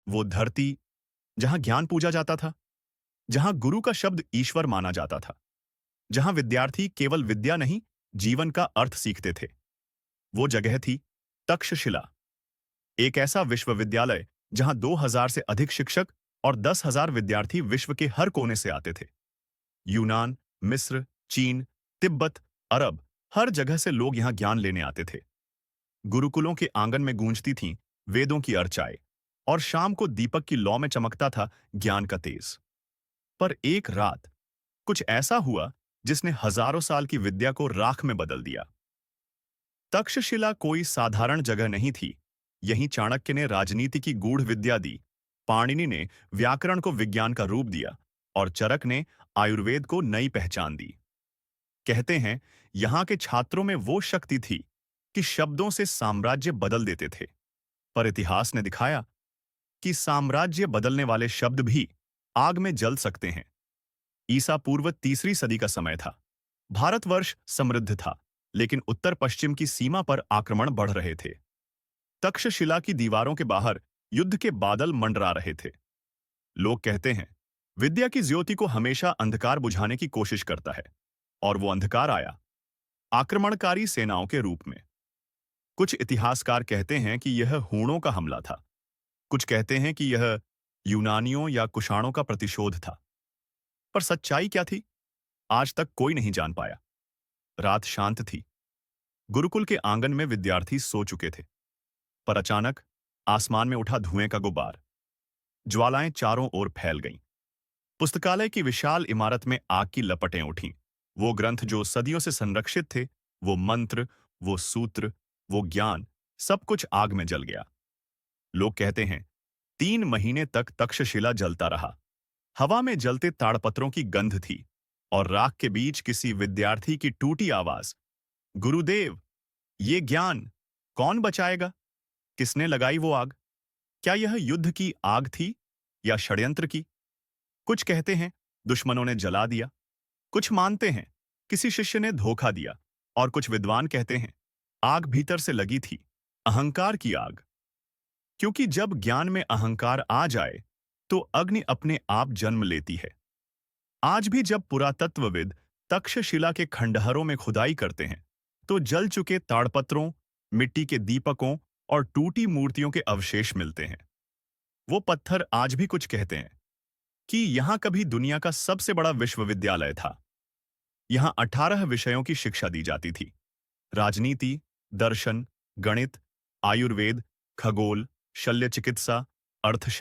वो धरती जहां ज्ञान पूजा जाता था, जहां गुरु का शब्द ईश्वर माना जाता था, जहां विद्यार्थी केवल विद्या नहीं, जीवन का अर्थ सीखते थे। वो जगह थी तक्षशिला, एक ऐसा विश्वविद्यालय जहां 2000 से अधिक शिक्षक और 10,000 विद्यार्थी विश्व के हर कोने से आते थे। यूनान, मिस्र, चीन, तिब्बत, अरब, हर जगह से लोग यहां ज्ञान लेने आते थे। गुरुकुलों के आंगन में गूंजती थीं वेदों की अर्चाएं, और शाम को दीपक की लौ में चमकता था ज्ञान का तेज। पर एक रात कुछ ऐसा हुआ जिसने हजारों साल की विद्या को राख में बदल दिया। तक्षशिला कोई साधारण जगह नहीं थी। यहीं चाणक्य ने राजनीति की गूढ़ विद्या दी, पाणिनि ने व्याकरण को विज्ञान का रूप दिया, और चरक ने आयुर्वेद को नई पहचान दी। कहते हैं यहां के छात्रों में वो शक्ति थी कि शब्दों से साम्राज्य बदल देते थे। पर इतिहास ने दिखाया कि साम्राज्य बदलने वाले शब्द भी आग में जल सकते हैं। ईसा पूर्व तीसरी सदी का समय था। भारतवर्ष समृद्ध था, लेकिन उत्तर पश्चिम की सीमा पर आक्रमण बढ़ रहे थे। तक्षशिला की दीवारों के बाहर युद्ध के बादल मंडरा रहे थे। लोग कहते हैं विद्या की ज्योति को हमेशा अंधकार बुझाने की कोशिश करता है, और वो अंधकार आया आक्रमणकारी सेनाओं के रूप में। कुछ इतिहासकार कहते हैं कि यह हूणों का हमला था, कुछ कहते हैं कि यह यूनानियों या कुषाणों का प्रतिशोध था। पर सच्चाई क्या थी, आज तक कोई नहीं जान पाया। रात शांत थी। गुरुकुल के आंगन में विद्यार्थी सो चुके थे। पर अचानक आसमान में उठा धुएं का गुब्बार। ज्वालाएं चारों ओर फैल गईं। पुस्तकालय की विशाल इमारत में आग की लपटें उठीं। वो ग्रंथ जो सदियों से संरक्षित थे, वो मंत्र, वो सूत्र, वो ज्ञान, सब कुछ आग में जल गया। लोग कहते हैं 3 महीने तक तक्षशिला जलता रहा। हवा में जलते ताड़पत्रों की गंध थी, और राख के बीच किसी विद्यार्थी की टूटी आवाज, गुरुदेव, ये ज्ञान कौन बचाएगा? किसने लगाई वो आग? क्या यह युद्ध की आग थी या षड्यंत्र की? कुछ कहते हैं दुश्मनों ने जला दिया, कुछ मानते हैं किसी शिष्य ने धोखा दिया, और कुछ विद्वान कहते हैं आग भीतर से लगी थी, अहंकार की आग। क्योंकि जब ज्ञान में अहंकार आ जाए तो अग्नि अपने आप जन्म लेती है। आज भी जब पुरातत्वविद तक्षशिला के खंडहरों में खुदाई करते हैं तो जल चुके ताड़पत्रों, मिट्टी के दीपकों और टूटी मूर्तियों के अवशेष मिलते हैं। वो पत्थर आज भी कुछ कहते हैं कि यहां कभी दुनिया का सबसे बड़ा विश्वविद्यालय था। यहां 18 विषयों की शिक्षा दी जाती थी। राजनीति, दर्शन, गणित, आयुर्वेद, खगोल, शल्य चिकित्सा, अर्थशास्त्र,